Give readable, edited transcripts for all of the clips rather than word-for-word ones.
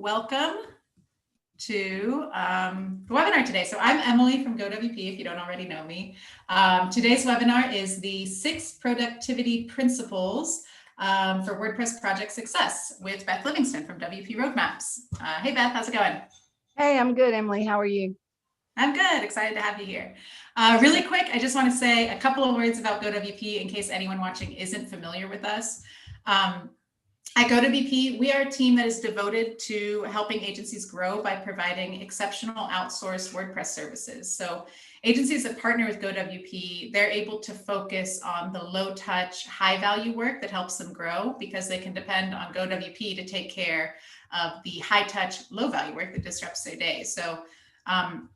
Welcome to the webinar today. So I'm Emily from GoWP, if you don't already know me. Today's webinar is the 6 productivity principles for WordPress project success with Beth Livingston from WP Roadmaps. Hey Beth, how's it going? Hey, I'm good, Emily. How are you? I'm good. Excited to have you here. Really quick, I just want to say a couple of words about GoWP in case anyone watching isn't familiar with us. At GoWP, we are a team that is devoted to helping agencies grow by providing exceptional outsourced WordPress services. So agencies that partner with GoWP, they're able to focus on the low-touch, high-value work that helps them grow because they can depend on GoWP to take care of the high-touch, low-value work that disrupts their day. So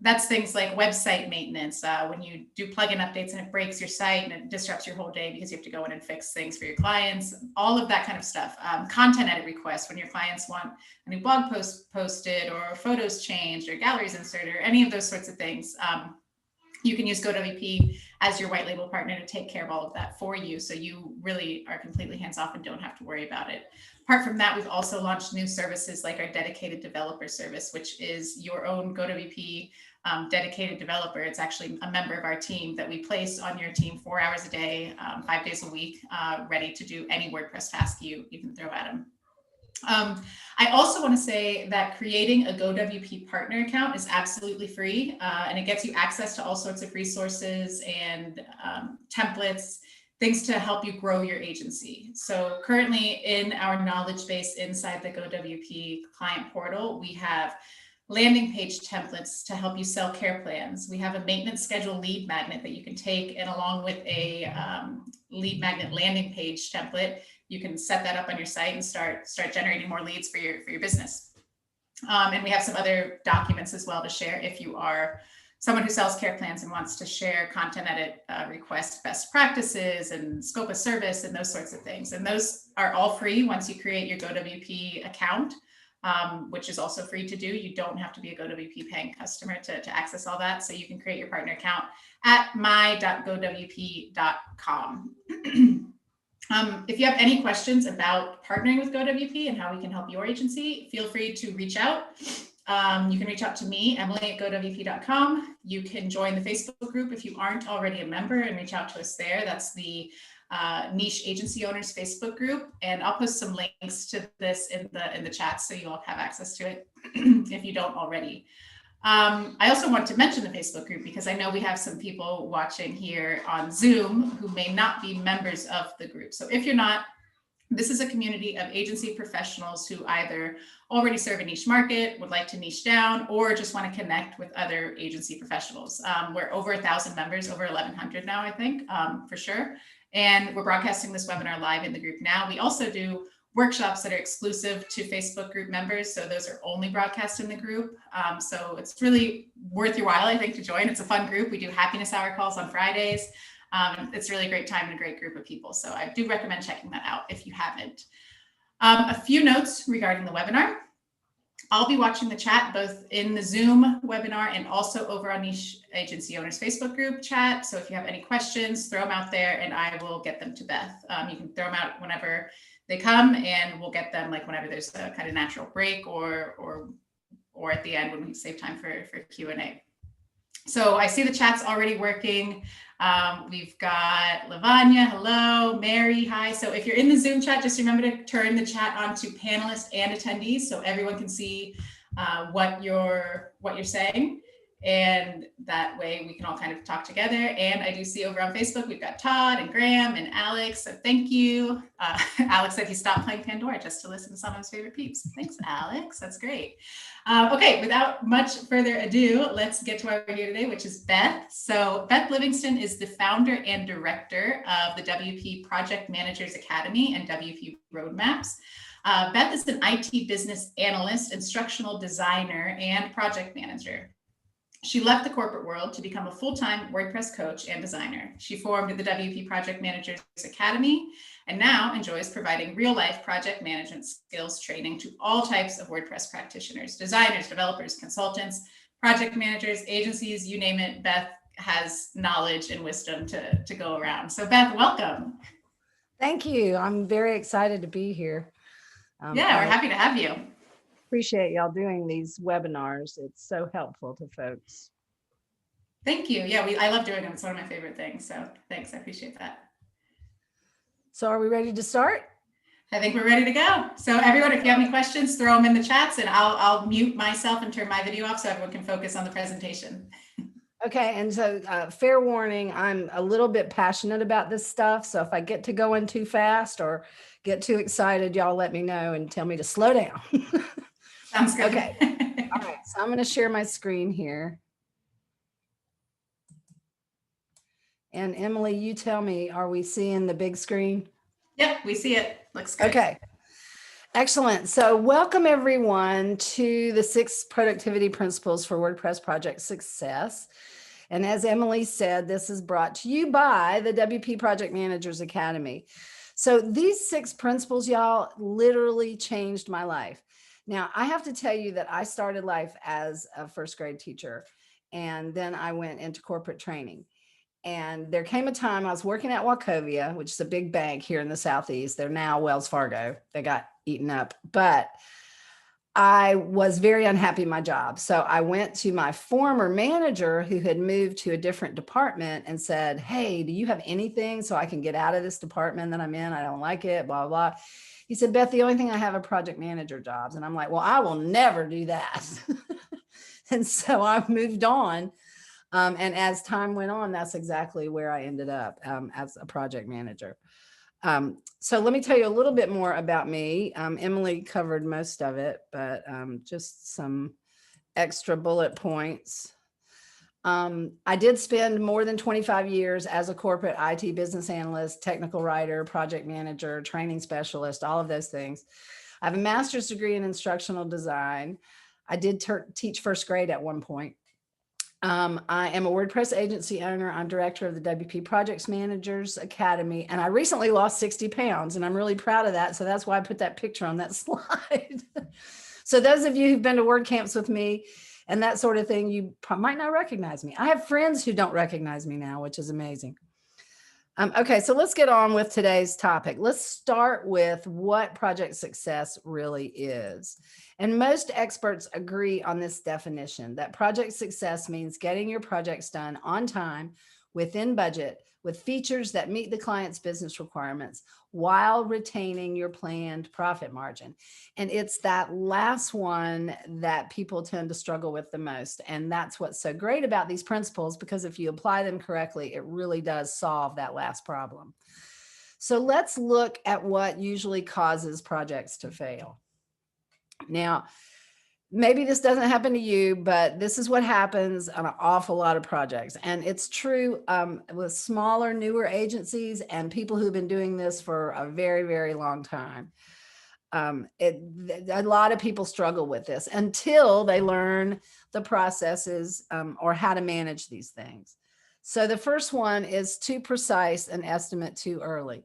that's things like website maintenance, when you do plugin updates and it breaks your site and it disrupts your whole day because you have to go in and fix things for your clients, all of that kind of stuff. Content edit requests when your clients want a new blog post posted or photos changed or galleries inserted or any of those sorts of things. You can use GoWP as your white label partner to take care of all of that for you. So you really are completely hands-off and don't have to worry about it. Apart from that, we've also launched new services like our dedicated developer service, which is your own GoWP dedicated developer. It's actually a member of our team that we place on your team 4 hours a day, 5 days a week, ready to do any WordPress task you can throw at them. I also want to say that creating a GoWP partner account is absolutely free, and it gets you access to all sorts of resources and templates, things to help you grow your agency. So currently in our knowledge base inside the GoWP client portal, we have landing page templates to help you sell care plans. We have a maintenance schedule lead magnet that you can take, and along with a lead magnet landing page template, you can set that up on your site and start generating more leads for your business. And we have some other documents as well to share if you are someone who sells care plans and wants to share content edit request best practices and scope of service and those sorts of things. And those are all free once you create your GoWP account, which is also free to do. You don't have to be a GoWP paying customer to access all that. So you can create your partner account at my.gowp.com. If you have any questions about partnering with GoWP and how we can help your agency, feel free to reach out. You can reach out to me, Emily@gowp.com. You can join the Facebook group if you aren't already a member and reach out to us there. That's the Niche Agency Owners Facebook group. And I'll post some links to this in the chat so you all have access to it if you don't already. I also want to mention the Facebook group because I know we have some people watching here on Zoom who may not be members of the group. So if you're not, this is a community of agency professionals who either already serve a niche market, would like to niche down, or just want to connect with other agency professionals. We're over 1,000 members, over 1,100 now, I think, for sure. And we're broadcasting this webinar live in the group now. We also do workshops that are exclusive to Facebook group members. So those are only broadcast in the group. So it's really worth your while, I think, to join. It's a fun group. We do happiness hour calls on Fridays. It's really a great time and a great group of people. So I do recommend checking that out if you haven't. A few notes regarding the webinar. I'll be watching the chat both in the Zoom webinar and also over on Niche Agency Owners Facebook group chat. So if you have any questions, throw them out there and I will get them to Beth. You can throw them out whenever they come and we'll get them like whenever there's a kind of natural break or at the end when we save time for Q&A. So I see the chat's already working. We've got Lavanya, hello, Mary, hi. So if you're in the Zoom chat, just remember to turn the chat on to panelists and attendees so everyone can see what you're saying. And that way we can all kind of talk together. And I do see over on Facebook, we've got Todd and Graham and Alex. So thank you. Alex said he stopped playing Pandora just to listen to some of his favorite peeps. Thanks, Alex. That's great. Okay, without much further ado, let's get to why we're here today, which is Beth. So Beth Livingston is the founder and director of the WP Project Managers Academy and WP Roadmaps. Beth is an IT business analyst, instructional designer, and project manager. She left the corporate world to become a full-time WordPress coach and designer. She formed the WP Project Managers Academy and now enjoys providing real-life project management skills training to all types of WordPress practitioners, designers, developers, consultants, project managers, agencies, you name it. Beth has knowledge and wisdom to go around. So Beth, welcome. Thank you. I'm very excited to be here. Yeah, we're happy to have you. appreciate y'all doing these webinars. It's so helpful to folks. Thank you. Yeah, I love doing them. It's one of my favorite things. So thanks. I appreciate that. So are we ready to start? I think we're ready to go. So everyone, if you have any questions, throw them in the chats and I'll mute myself and turn my video off so everyone can focus on the presentation. Okay, and so fair warning, I'm a little bit passionate about this stuff. So if I get to going too fast or get too excited, y'all let me know and tell me to slow down. Sounds good. Okay. All right, so I'm going to share my screen here. And Emily, you tell me, are we seeing the big screen? Yep, we see it. Looks good. Okay. Excellent. So welcome everyone to the 6 productivity principles for WordPress project success. And as Emily said, this is brought to you by the WP Project Managers Academy. So these 6 principles, y'all, literally changed my life. Now, I have to tell you that I started life as a first grade teacher, and then I went into corporate training. And there came a time I was working at Wachovia, which is a big bank here in the Southeast. They're now Wells Fargo. They got eaten up, but I was very unhappy in my job. So I went to my former manager who had moved to a different department and said, hey, do you have anything so I can get out of this department that I'm in? I don't like it, blah, blah, blah. He said, Beth, the only thing I have are project manager jobs. And I'm like, well, I will never do that. And so I've moved on. And as time went on, that's exactly where I ended up as a project manager. So let me tell you a little bit more about me. Emily covered most of it, but just some extra bullet points. I did spend more than 25 years as a corporate IT business analyst, technical writer, project manager, training specialist, all of those things. I have a master's degree in instructional design. I did teach first grade at one point. I am a WordPress agency owner. I'm director of the WP Projects Managers Academy, and I recently lost 60 pounds, and I'm really proud of that. So that's why I put that picture on that slide. So those of you who've been to word camps with me and that sort of thing, you might not recognize me. I have friends who don't recognize me now, which is amazing. Okay, so let's get on with today's topic. Let's start with what project success really is. And most experts agree on this definition, that project success means getting your projects done on time, within budget, with features that meet the client's business requirements while retaining your planned profit margin. And it's that last one that people tend to struggle with the most. And that's what's so great about these principles, because if you apply them correctly, it really does solve that last problem. So let's look at what usually causes projects to fail. Now, maybe this doesn't happen to you, but this is what happens on an awful lot of projects. And it's true with smaller, newer agencies and people who've been doing this for a very, very long time. A lot of people struggle with this until they learn the processes or how to manage these things. So the first one is too precise an estimate too early.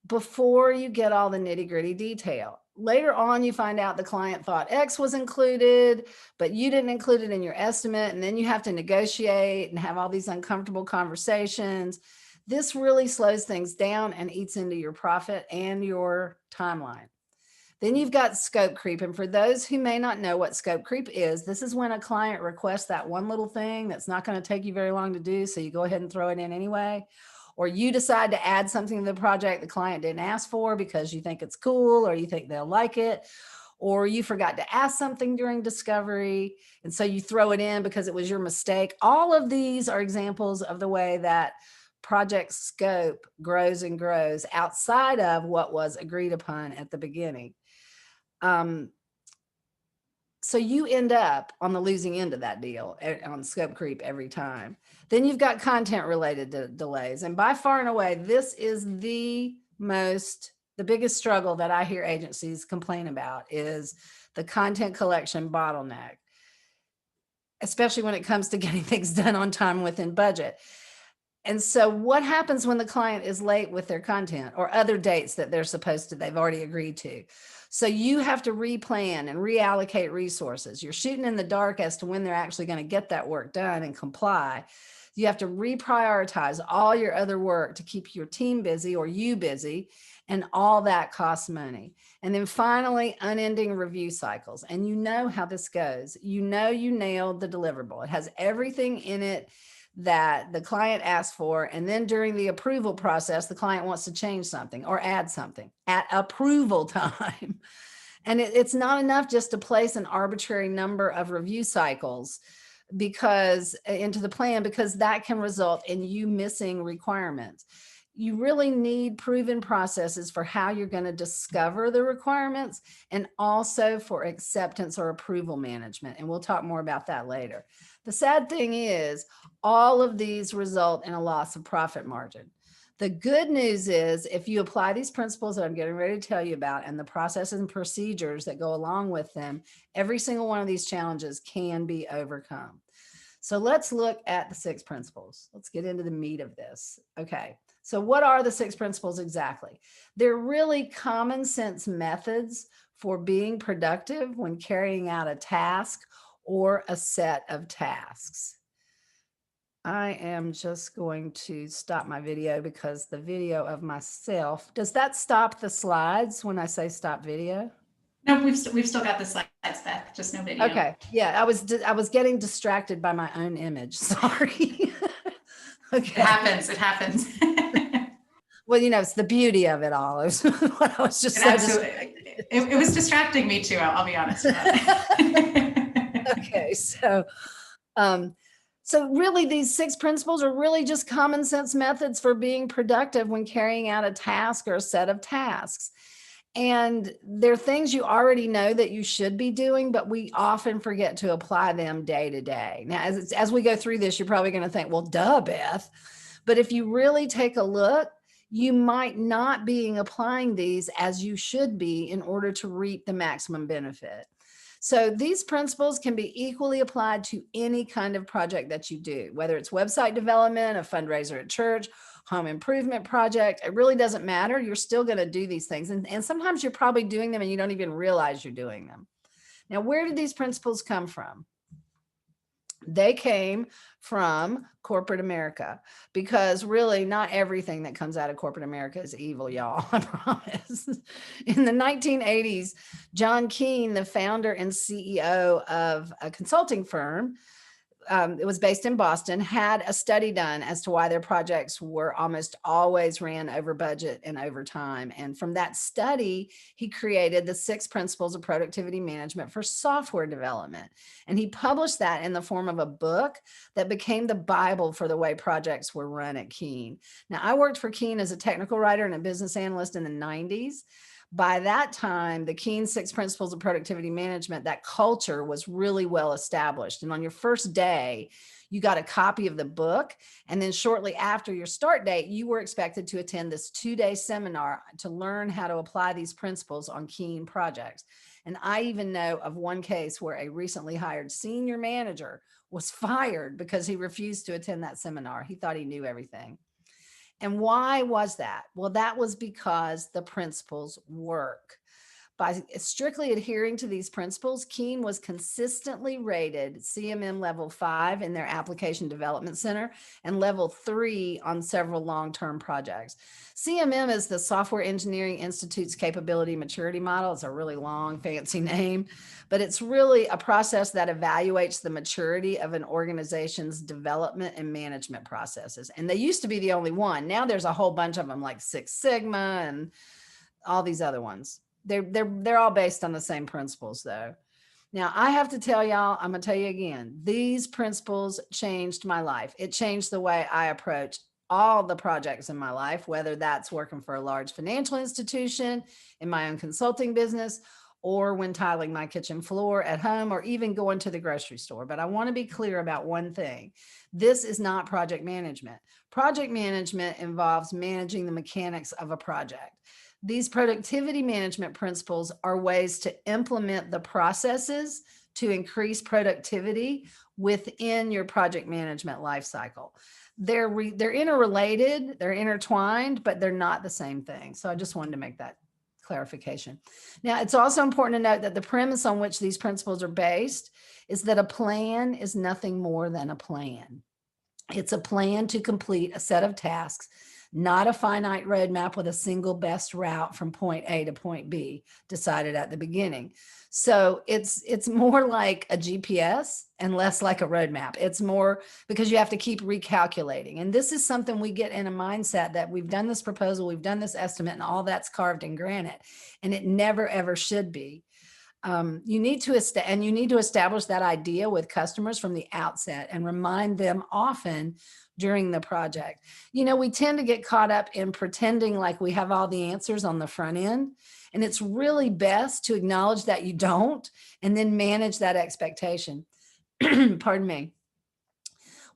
Before you get all the nitty-gritty detail. Later on, you find out the client thought X was included, but you didn't include it in your estimate. And then you have to negotiate and have all these uncomfortable conversations. This really slows things down and eats into your profit and your timeline. Then you've got scope creep. And for those who may not know what scope creep is, this is when a client requests that one little thing that's not going to take you very long to do. So you go ahead and throw it in anyway. Or you decide to add something to the project the client didn't ask for because you think it's cool or you think they'll like it, or you forgot to ask something during discovery, and so you throw it in because it was your mistake. All of these are examples of the way that project scope grows and grows outside of what was agreed upon at the beginning. So you end up on the losing end of that deal on scope creep every time. Then you've got content related delays. And by far and away, this is the biggest struggle that I hear agencies complain about is the content collection bottleneck, especially when it comes to getting things done on time within budget. And so what happens when the client is late with their content or other dates that they've already agreed to? So you have to replan and reallocate resources. You're shooting in the dark as to when they're actually going to get that work done and comply. You have to reprioritize all your other work to keep your team busy or you busy. And all that costs money. And then finally, unending review cycles. And you know how this goes. You know you nailed the deliverable. It has everything in it that the client asked for. And then during the approval process, the client wants to change something or add something at approval time. And it's not enough just to place an arbitrary number of review cycles because into the plan, because that can result in you missing requirements. You really need proven processes for how you're going to discover the requirements and also for acceptance or approval management. And we'll talk more about that later. The sad thing is all of these result in a loss of profit margin. The good news is if you apply these principles that I'm getting ready to tell you about and the processes and procedures that go along with them, every single one of these challenges can be overcome. So let's look at the 6 principles. Let's get into the meat of this. Okay. So what are the 6 principles exactly? They're really common sense methods for being productive when carrying out a task or a set of tasks. I am just going to stop my video because the video of myself, does that stop the slides when I say stop video? No, we've still got the slides, Beth, just no video. Okay. Yeah, I was getting distracted by my own image. Sorry. Okay. It happens. Well, it's the beauty of it all. It was what I was just it was distracting me too. I'll be honest about it. Okay, so really these 6 principles are really just common sense methods for being productive when carrying out a task or a set of tasks. And they're things you already know that you should be doing, but we often forget to apply them day to day. Now, as we go through this, you're probably going to think, well, duh, Beth. But if you really take a look, you might not be applying these as you should be in order to reap the maximum benefit. So these principles can be equally applied to any kind of project that you do, whether it's website development, a fundraiser at church, home improvement project. It really doesn't matter. You're still going to do these things. And sometimes you're probably doing them and you don't even realize you're doing them. Now, where did these principles come from? They came from corporate America, because really not everything that comes out of corporate America is evil, y'all. I promise. In the 1980s, John Keane, the founder and CEO of a consulting firm, it was based in Boston, had a study done as to why their projects were almost always ran over budget and over time. And from that study, he created the 6 principles of productivity management for software development. And he published that in the form of a book that became the Bible for the way projects were run at Keane. Now, I worked for Keane as a technical writer and a business analyst in the 90s. By that time, the Keane 6 principles of productivity management, that culture was really well established. And on your first day, you got a copy of the book. And then shortly after your start date, you were expected to attend this 2-day seminar to learn how to apply these principles on Keane projects. And I even know of one case where a recently hired senior manager was fired because he refused to attend that seminar. He thought he knew everything. And why was that? Well, that was because the principles work. By strictly adhering to these principles, Keane was consistently rated CMM level 5 in their application development center and level 3 on several long-term projects. CMM is the Software Engineering Institute's capability maturity model. It's a really long, fancy name, but it's really a process that evaluates the maturity of an organization's development and management processes. And they used to be the only one. Now there's a whole bunch of them, like Six Sigma and all these other ones. They're all based on the same principles, though. Now, I have to tell y'all, I'm going to tell you again, these principles changed my life. It changed the way I approach all the projects in my life, whether that's working for a large financial institution, in my own consulting business, or when tiling my kitchen floor at home, or even going to the grocery store. But I want to be clear about one thing. This is not project management. Project management involves managing the mechanics of a project. These productivity management principles are ways to implement the processes to increase productivity within your project management lifecycle. They're interrelated, they're intertwined, but they're not the same thing. So I just wanted to make that clarification. Now, it's also important to note that the premise on which these principles are based is that a plan is nothing more than a plan. It's a plan to complete a set of tasks not a finite roadmap with a single best route from point A to point B decided at the beginning. So it's more like a GPS and less like a roadmap. It's more because you have to keep recalculating. And this is something we get in a mindset that we've done this proposal, we've done this estimate, and all that's carved in granite. And it never, ever should be. You need to establish that idea with customers from the outset and remind them often during the project. We tend to get caught up in pretending like we have all the answers on the front end. And it's really best to acknowledge that you don't, and then manage that expectation. Pardon me.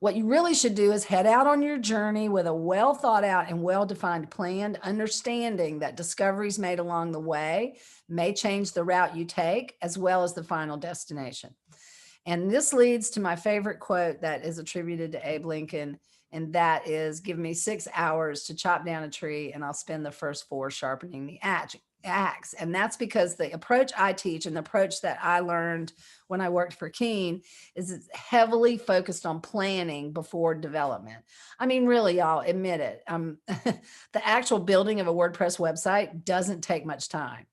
What you really should do is head out on your journey with a well thought out and well-defined plan, understanding that discoveries made along the way may change the route you take as well as the final destination. And this leads to my favorite quote that is attributed to Abe Lincoln, and that is, give me 6 hours to chop down a tree and I'll spend the first 4 sharpening the axe. And that's because the approach I teach and the approach that I learned when I worked for Keane is it's heavily focused on planning before development. I mean, really, y'all, admit it. The actual building of a WordPress website doesn't take much time.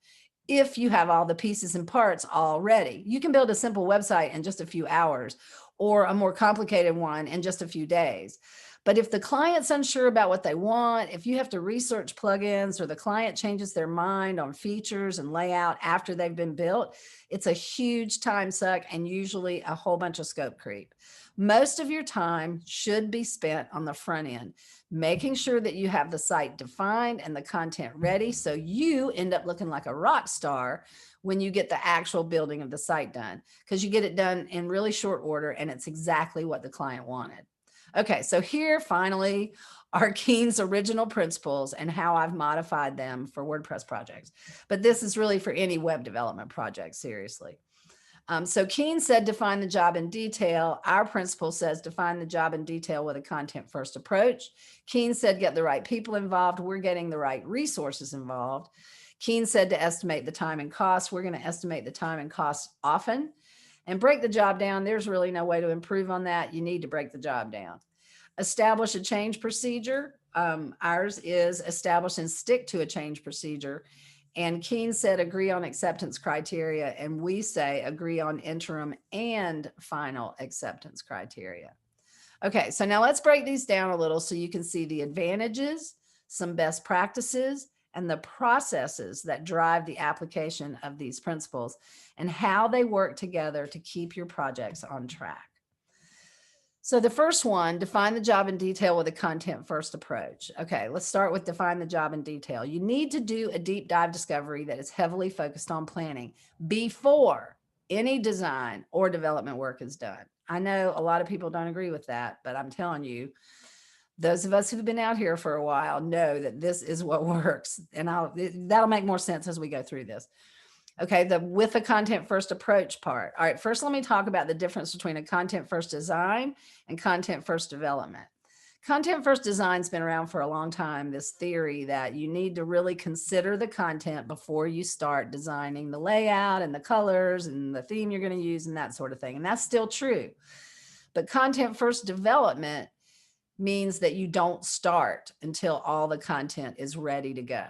If you have all the pieces and parts already, you can build a simple website in just a few hours, or a more complicated one in just a few days. But if the client's unsure about what they want, if you have to research plugins, or the client changes their mind on features and layout after they've been built, it's a huge time suck and usually a whole bunch of scope creep. Most of your time should be spent on the front end, making sure that you have the site defined and the content ready, so you end up looking like a rock star when you get the actual building of the site done, because you get it done in really short order and it's exactly what the client wanted. Okay, so here finally are Keane's original principles and how I've modified them for WordPress projects. But this is really for any web development project, seriously. So Keane said, define the job in detail. Our principle says, define the job in detail with a content first approach. Keane said, get the right people involved. We're getting the right resources involved. Keane said to estimate the time and cost. We're going to estimate the time and cost often. And break the job down. There's really no way to improve on that. You need to break the job down. Establish a change procedure. Ours is establish and stick to a change procedure. And Keane said, agree on acceptance criteria. And we say, agree on interim and final acceptance criteria. Okay, so now let's break these down a little so you can see the advantages, some best practices, and the processes that drive the application of these principles and how they work together to keep your projects on track. So the first one, define the job in detail with a content first approach. Okay, let's start with define the job in detail. You need to do a deep dive discovery that is heavily focused on planning before any design or development work is done. I know a lot of people don't agree with that, but I'm telling you, those of us who've been out here for a while know that this is what works. And that'll make more sense as we go through this. Okay, with the content first approach part. All right, first let me talk about the difference between a content first design and content first development. Content first design's been around for a long time, this theory that you need to really consider the content before you start designing the layout and the colors and the theme you're going to use and that sort of thing. And that's still true. But content first development means that you don't start until all the content is ready to go.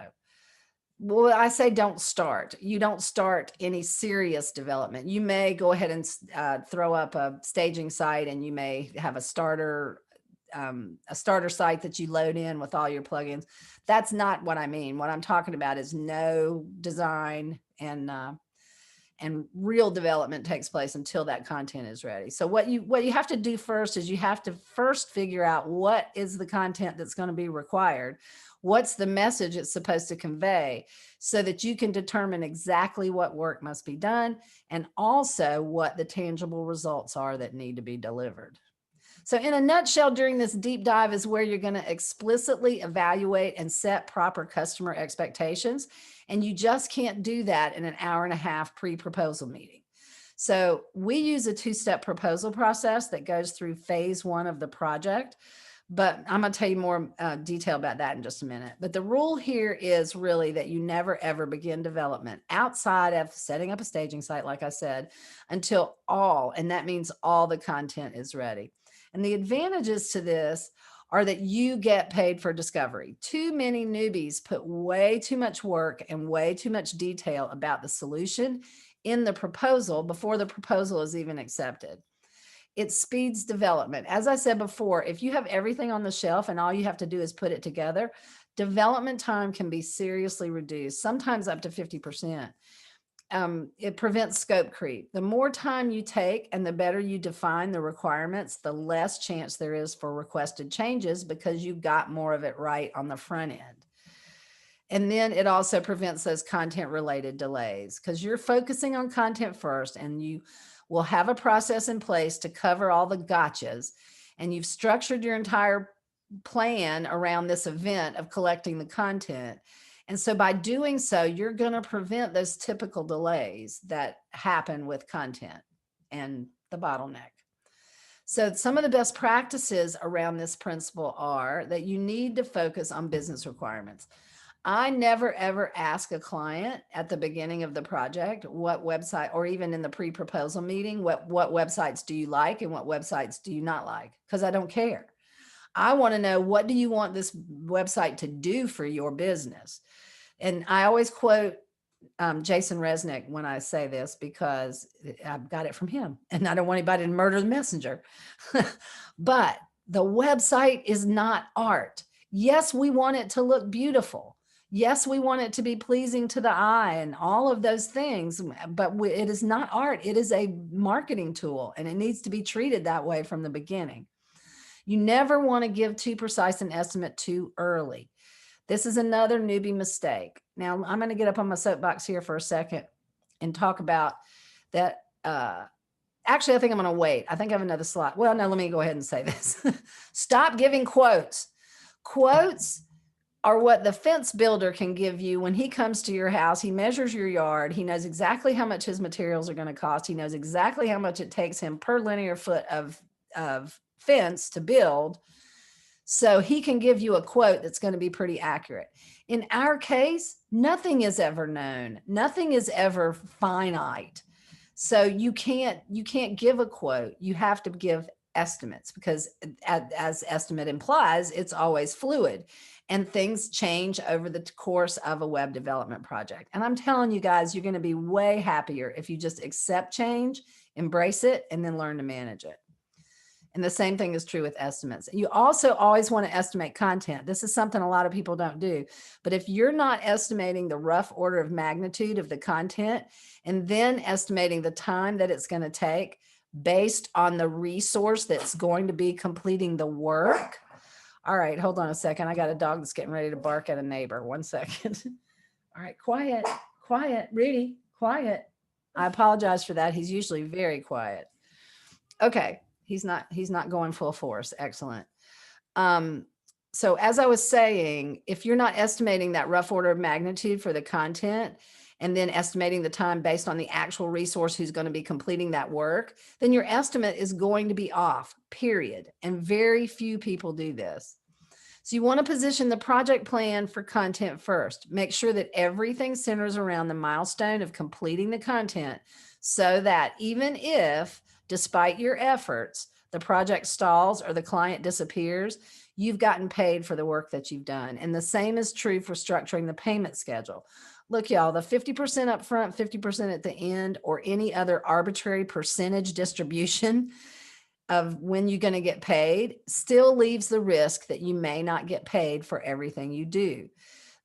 Well, I say don't start. You don't start any serious development. You may go ahead and throw up a staging site, and you may have a starter site that you load in with all your plugins. That's not what I mean. What I'm talking about is no design and real development takes place until that content is ready. So what you have to do first is you have to first figure out what is the content that's going to be required. What's the message it's supposed to convey, so that you can determine exactly what work must be done and also what the tangible results are that need to be delivered. So in a nutshell, during this deep dive is where you're going to explicitly evaluate and set proper customer expectations. And you just can't do that in an hour and a half pre-proposal meeting. So we use a 2-step proposal process that goes through phase 1 of the project. But I'm going to tell you more detail about that in just a minute. But the rule here is really that you never, ever begin development outside of setting up a staging site, like I said, until and that means all the content is ready. And the advantages to this are that you get paid for discovery. Too many newbies put way too much work and way too much detail about the solution in the proposal before the proposal is even accepted. It speeds development. As I said before, if you have everything on the shelf and all you have to do is put it together, development time can be seriously reduced, sometimes up to 50%. It prevents scope creep. The more time you take and the better you define the requirements, the less chance there is for requested changes because you've got more of it right on the front end. And then it also prevents those content related delays because you're focusing on content first, and you will have a process in place to cover all the gotchas, and you've structured your entire plan around this event of collecting the content. And so by doing so, you're going to prevent those typical delays that happen with content and the bottleneck. So some of the best practices around this principle are that you need to focus on business requirements. I never, ever ask a client at the beginning of the project what website, or even in the pre-proposal meeting, what websites do you like and what websites do you not like? Because I don't care. I want to know, what do you want this website to do for your business? And I always quote Jason Resnick when I say this, because I've got it from him and I don't want anybody to murder the messenger. But the website is not art. Yes, we want it to look beautiful. Yes, we want it to be pleasing to the eye and all of those things, but it is not art. It is a marketing tool, and it needs to be treated that way from the beginning. You never want to give too precise an estimate too early. This is another newbie mistake. Now, I'm going to get up on my soapbox here for a second and talk about that. Actually, I think I'm going to wait. I think I have another slide. Well, no, let me go ahead and say this. Stop giving quotes. Quotes are what the fence builder can give you when he comes to your house. He measures your yard. He knows exactly how much his materials are going to cost. He knows exactly how much it takes him per linear foot of fence to build. So he can give you a quote that's going to be pretty accurate. In our case, nothing is ever known. Nothing is ever finite. So you can't give a quote. You have to give estimates, because as estimate implies, it's always fluid and things change over the course of a web development project. And I'm telling you guys, you're going to be way happier if you just accept change, embrace it, and then learn to manage it. And the same thing is true with estimates. You also always want to estimate content. This is something a lot of people don't do. But if you're not estimating the rough order of magnitude of the content and then estimating the time that it's going to take based on the resource that's going to be completing the work. All right, hold on a second. I got a dog that's getting ready to bark at a neighbor. 1 second. All right, quiet, Rudy, quiet. I apologize for that. He's usually very quiet. Okay. He's not going full force. Excellent. So as I was saying, if you're not estimating that rough order of magnitude for the content and then estimating the time based on the actual resource who's going to be completing that work, then your estimate is going to be off, period. And very few people do this. So you want to position the project plan for content first. Make sure that everything centers around the milestone of completing the content, so that even if, despite your efforts, the project stalls or the client disappears, you've gotten paid for the work that you've done. And the same is true for structuring the payment schedule. Look, y'all, the 50% up front, 50% at the end, or any other arbitrary percentage distribution of when you're going to get paid still leaves the risk that you may not get paid for everything you do.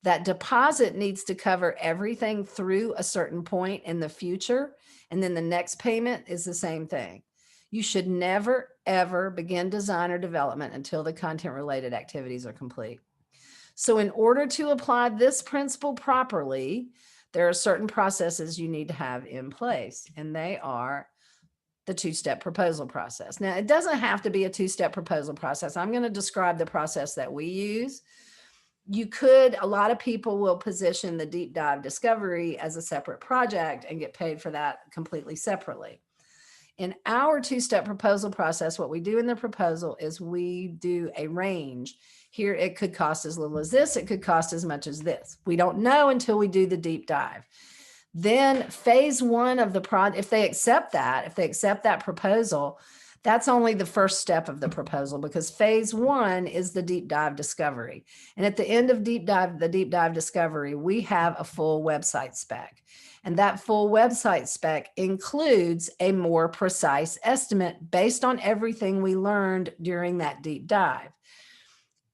That deposit needs to cover everything through a certain point in the future. And then the next payment is the same thing. You should never, ever begin design or development until the content related activities are complete. So in order to apply this principle properly, there are certain processes you need to have in place, and they are the two-step proposal process. Now, it doesn't have to be a two-step proposal process. I'm going to describe the process that we use. You could, a lot of people will position the deep dive discovery as a separate project and get paid for that completely separately. In our two-step proposal process, what we do in the proposal is we do a range. Here, it could cost as little as this. It could cost as much as this. We don't know until we do the deep dive. Then phase one of the project, if they accept that proposal, That's only the first step of the proposal, because phase one is the deep dive discovery. And at the end of the deep dive discovery, we have a full website spec. And that full website spec includes a more precise estimate based on everything we learned during that deep dive.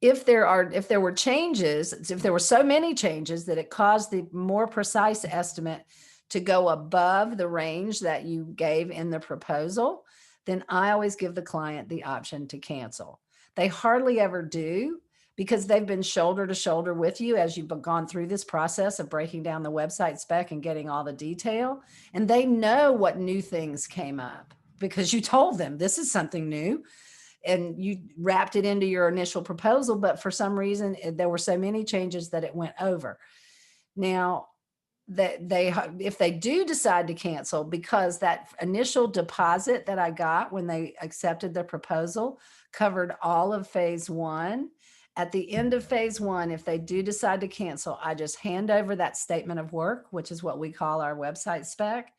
If there were changes, if there were so many changes that it caused the more precise estimate to go above the range that you gave in the proposal, then I always give the client the option to cancel. They hardly ever do, because they've been shoulder to shoulder with you as you've gone through this process of breaking down the website spec and getting all the detail. And they know what new things came up because you told them this is something new and you wrapped it into your initial proposal. But for some reason, there were so many changes that it went over. Now, if they do decide to cancel because that initial deposit that I got when they accepted the proposal covered all of phase one, at the end of phase one, if they do decide to cancel, I just hand over that statement of work, which is what we call our website spec,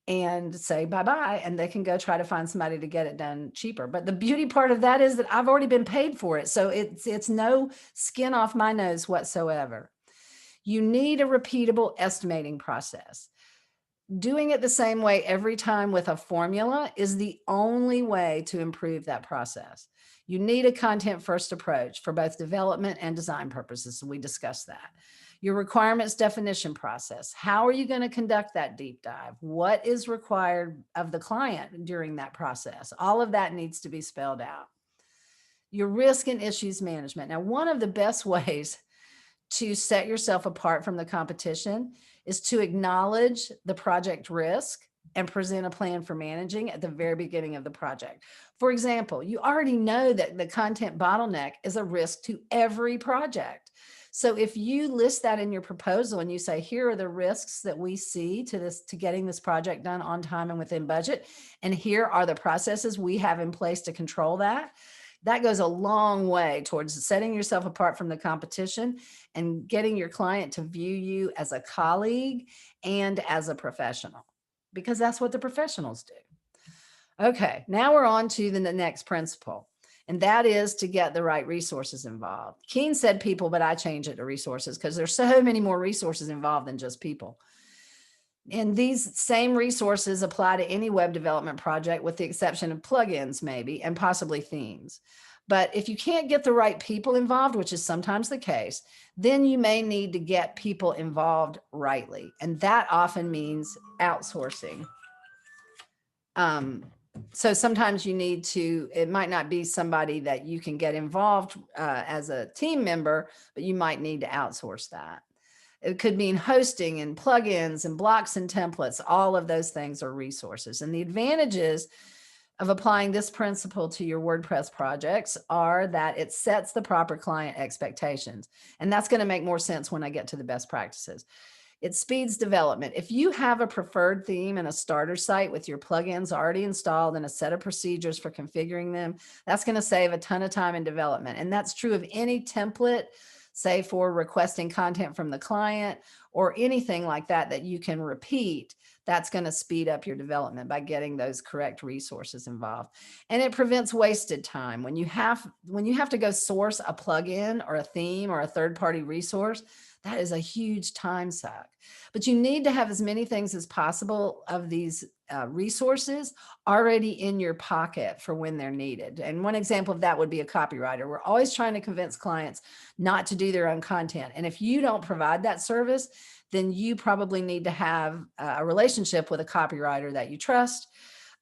and say bye-bye, and they can go try to find somebody to get it done cheaper. But the beauty part of that is that I've already been paid for it. So it's no skin off my nose whatsoever. You need a repeatable estimating process. Doing it the same way every time with a formula is the only way to improve that process. You need a content first approach for both development and design purposes. So we discussed that. Your requirements definition process. How are you going to conduct that deep dive? What is required of the client during that process? All of that needs to be spelled out. Your risk and issues management. Now, one of the best ways to set yourself apart from the competition is to acknowledge the project risk and present a plan for managing at the very beginning of the project. For example, you already know that the content bottleneck is a risk to every project. So if you list that in your proposal and you say, here are the risks that we see to getting this project done on time and within budget, and here are the processes we have in place to control that, that goes a long way towards setting yourself apart from the competition and getting your client to view you as a colleague and as a professional, because that's what the professionals do. Okay, now we're on to the next principle, and that is to get the right resources involved. Keane said people, but I change it to resources because there's so many more resources involved than just people. And these same resources apply to any web development project with the exception of plugins maybe, and possibly themes. But if you can't get the right people involved, which is sometimes the case, then you may need to get people involved rightly. And that often means outsourcing. So sometimes you need to, it might not be somebody that you can get involved as a team member, but you might need to outsource that. It could mean hosting and plugins and blocks and templates. All of those things are resources. And the advantages of applying this principle to your WordPress projects are that it sets the proper client expectations. And that's going to make more sense when I get to the best practices. It speeds development. If you have a preferred theme and a starter site with your plugins already installed and a set of procedures for configuring them, that's going to save a ton of time in development. And that's true of any template, say for requesting content from the client or anything like that that you can repeat. That's going to speed up your development by getting those correct resources involved. And it prevents wasted time. When you have to go source a plugin or a theme or a third-party resource, that is a huge time suck. But you need to have as many things as possible of these resources already in your pocket for when they're needed. And one example of that would be a copywriter. We're always trying to convince clients not to do their own content. And if you don't provide that service, then you probably need to have a relationship with a copywriter that you trust,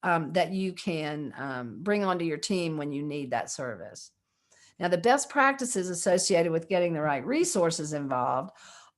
that you can bring onto your team when you need that service. Now, the best practices associated with getting the right resources involved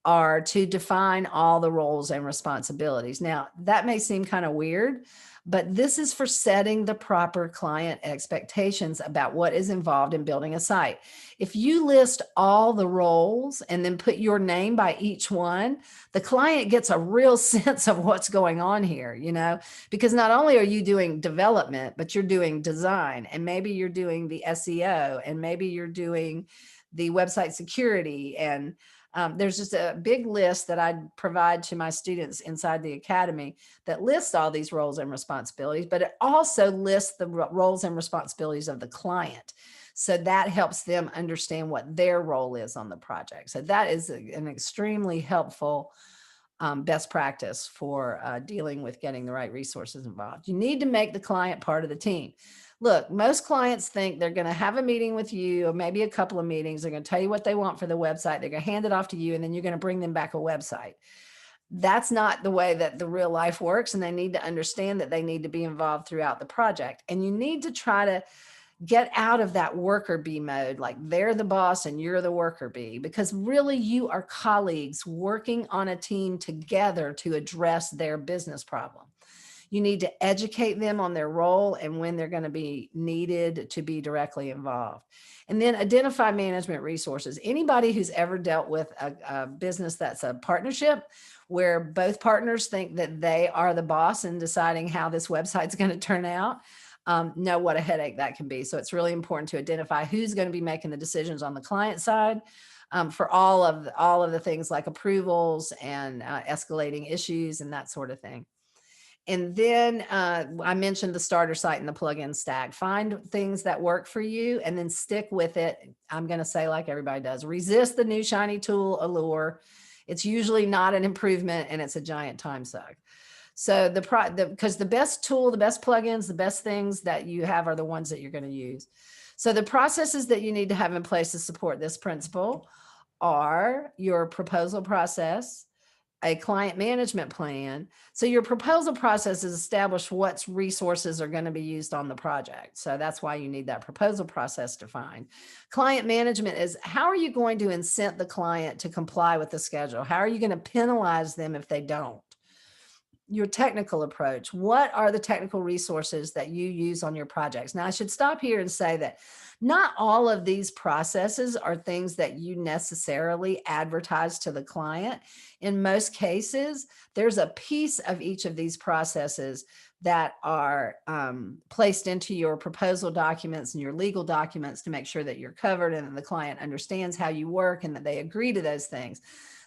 are to define all the roles and responsibilities. Now, that may seem kind of weird, but this is for setting the proper client expectations about what is involved in building a site. If you list all the roles and then put your name by each one, the client gets a real sense of what's going on here, you know, because not only are you doing development, but you're doing design, and maybe you're doing the SEO, and maybe you're doing the website security, and There's just a big list that I provide to my students inside the academy that lists all these roles and responsibilities, but it also lists the roles and responsibilities of the client. So that helps them understand what their role is on the project. So that is an extremely helpful best practice for dealing with getting the right resources involved. You need to make the client part of the team. Look, most clients think they're going to have a meeting with you, or maybe a couple of meetings. They're going to tell you what they want for the website. They're going to hand it off to you, and then you're going to bring them back a website. That's not the way that the real life works. And they need to understand that they need to be involved throughout the project. And you need to try to get out of that worker bee mode, like they're the boss and you're the worker bee, because really you are colleagues working on a team together to address their business problem. You need to educate them on their role and when they're going to be needed to be directly involved. And then identify management resources. Anybody who's ever dealt with a business that's a partnership, where both partners think that they are the boss in deciding how this website's going to turn out, know what a headache that can be. So it's really important to identify who's going to be making the decisions on the client side for all of the things like approvals and escalating issues and that sort of thing. And then I mentioned the starter site and the plugin stack. Find things that work for you and then stick with it. I'm going to say, like everybody does, resist the new shiny tool allure. It's usually not an improvement, and it's a giant time suck. So because the best tool, the best plugins, the best things that you have are the ones that you're going to use. So the processes that you need to have in place to support this principle are your proposal process, a client management plan. So your proposal process is establish what resources are going to be used on the project. So that's why you need that proposal process defined. Client management is how are you going to incent the client to comply with the schedule? How are you going to penalize them if they don't? Your technical approach. What are the technical resources that you use on your projects? Now, I should stop here and say that not all of these processes are things that you necessarily advertise to the client. In most cases, there's a piece of each of these processes that are placed into your proposal documents and your legal documents to make sure that you're covered and that the client understands how you work and that they agree to those things.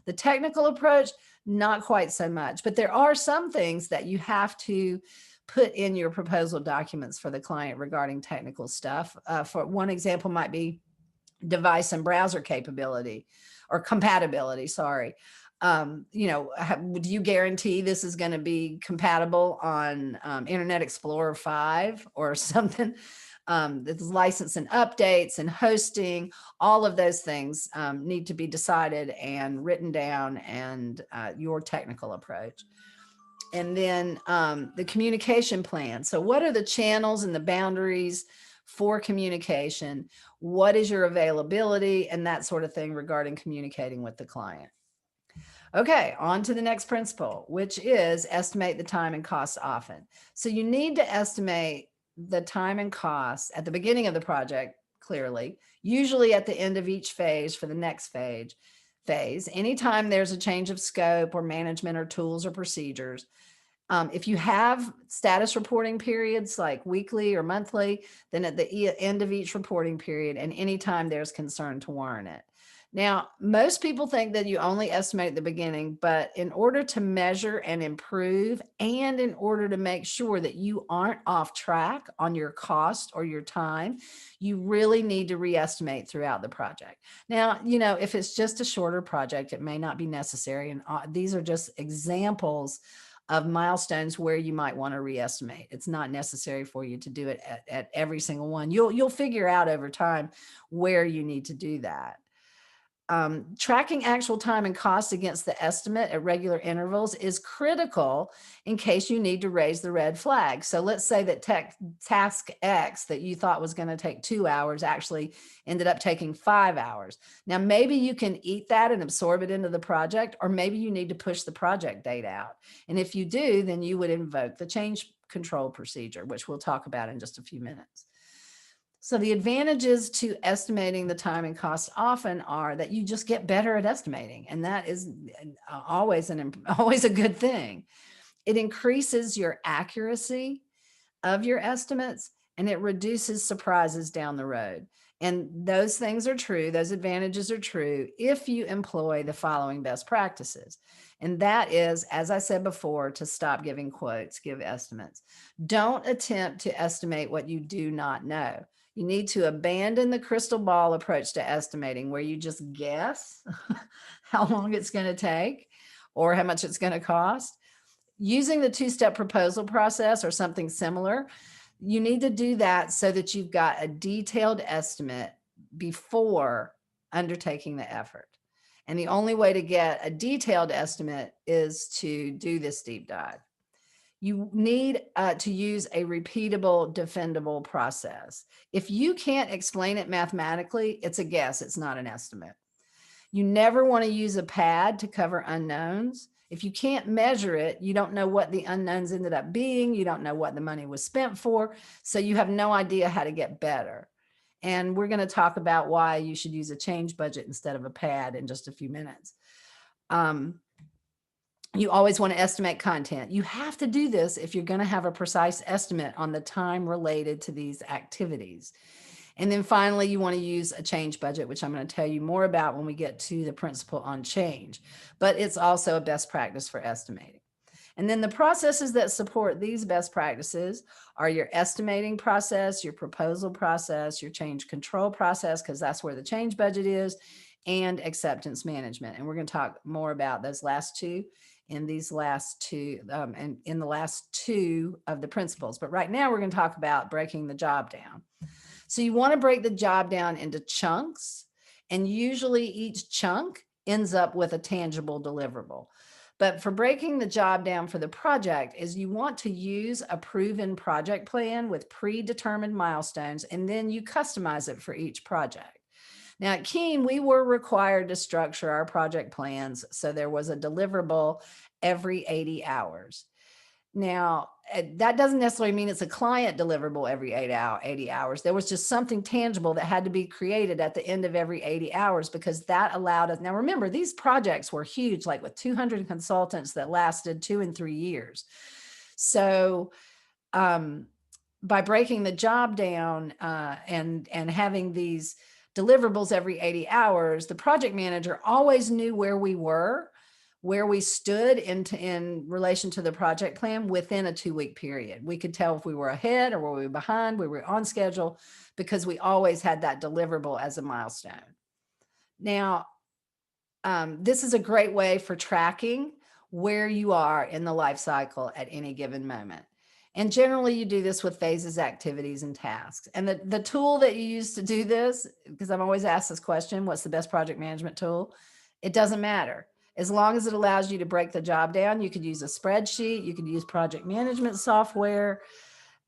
The technical approach, not quite so much, but there are some things that you have to put in your proposal documents for the client regarding technical stuff. For one example might be device and browser capability or compatibility, sorry. Do you guarantee this is going to be compatible on Internet Explorer 5 or something? There's license and updates and hosting, all of those things need to be decided and written down, and your technical approach. And then the communication plan. So what are the channels and the boundaries for communication? What is your availability and that sort of thing regarding communicating with the client? Okay, on to the next principle, which is estimate the time and cost often. So you need to estimate the time and cost at the beginning of the project, clearly, usually at the end of each phase for the next phase. Anytime there's a change of scope or management or tools or procedures. If you have status reporting periods like weekly or monthly, then at the end of each reporting period and anytime there's concern to warrant it. Now, most people think that you only estimate at the beginning, but in order to measure and improve, and in order to make sure that you aren't off track on your cost or your time, you really need to re-estimate throughout the project. Now, if it's just a shorter project, it may not be necessary. And these are just examples of milestones where you might want to re-estimate. It's not necessary for you to do it at every single one. You'll figure out over time where you need to do that. Tracking actual time and cost against the estimate at regular intervals is critical in case you need to raise the red flag. So let's say that task X that you thought was going to take 2 hours actually ended up taking 5 hours. Now, maybe you can eat that and absorb it into the project, or maybe you need to push the project date out. And if you do, then you would invoke the change control procedure, which we'll talk about in just a few minutes. So the advantages to estimating the time and cost often are that you just get better at estimating, and that is always a good thing. It increases your accuracy of your estimates, and it reduces surprises down the road. And those things are true. Those advantages are true if you employ the following best practices. And that is, as I said before, to stop giving quotes, give estimates. Don't attempt to estimate what you do not know. You need to abandon the crystal ball approach to estimating, where you just guess how long it's going to take or how much it's going to cost. Using the two-step proposal process or something similar, you need to do that so that you've got a detailed estimate before undertaking the effort. And the only way to get a detailed estimate is to do this deep dive. You need to use a repeatable, defendable process. If you can't explain it mathematically, it's a guess, it's not an estimate. You never want to use a pad to cover unknowns. If you can't measure it, you don't know what the unknowns ended up being. You don't know what the money was spent for. So you have no idea how to get better. And we're going to talk about why you should use a change budget instead of a pad in just a few minutes. You always want to estimate content. You have to do this if you're going to have a precise estimate on the time related to these activities. And then finally, you want to use a change budget, which I'm going to tell you more about when we get to the principle on change, but it's also a best practice for estimating. And then the processes that support these best practices are your estimating process, your proposal process, your change control process, because that's where the change budget is, and acceptance management. And we're going to talk more about those last two in these last two, and in the last two of the principles. But right now we're going to talk about breaking the job down. So you want to break the job down into chunks, and usually each chunk ends up with a tangible deliverable. But for breaking the job down for the project is you want to use a proven project plan with predetermined milestones, and then you customize it for each project. Now at Keane, we were required to structure our project plans so there was a deliverable every 80 hours. Now, that doesn't necessarily mean it's a client deliverable every 80 hours. There was just something tangible that had to be created at the end of every 80 hours, because that allowed us. Now, remember, these projects were huge, like with 200 consultants that lasted 2 and 3 years. So by breaking the job down and having these deliverables every 80 hours, the project manager always knew where we were, where we stood in relation to the project plan within a 2-week period. We could tell if we were ahead or were we behind, we were on schedule, because we always had that deliverable as a milestone. Now, this is a great way for tracking where you are in the life cycle at any given moment. And generally you do this with phases, activities, and tasks. And the tool that you use to do this, because I'm always asked this question, what's the best project management tool? It doesn't matter. As long as it allows you to break the job down, you could use a spreadsheet, you could use project management software.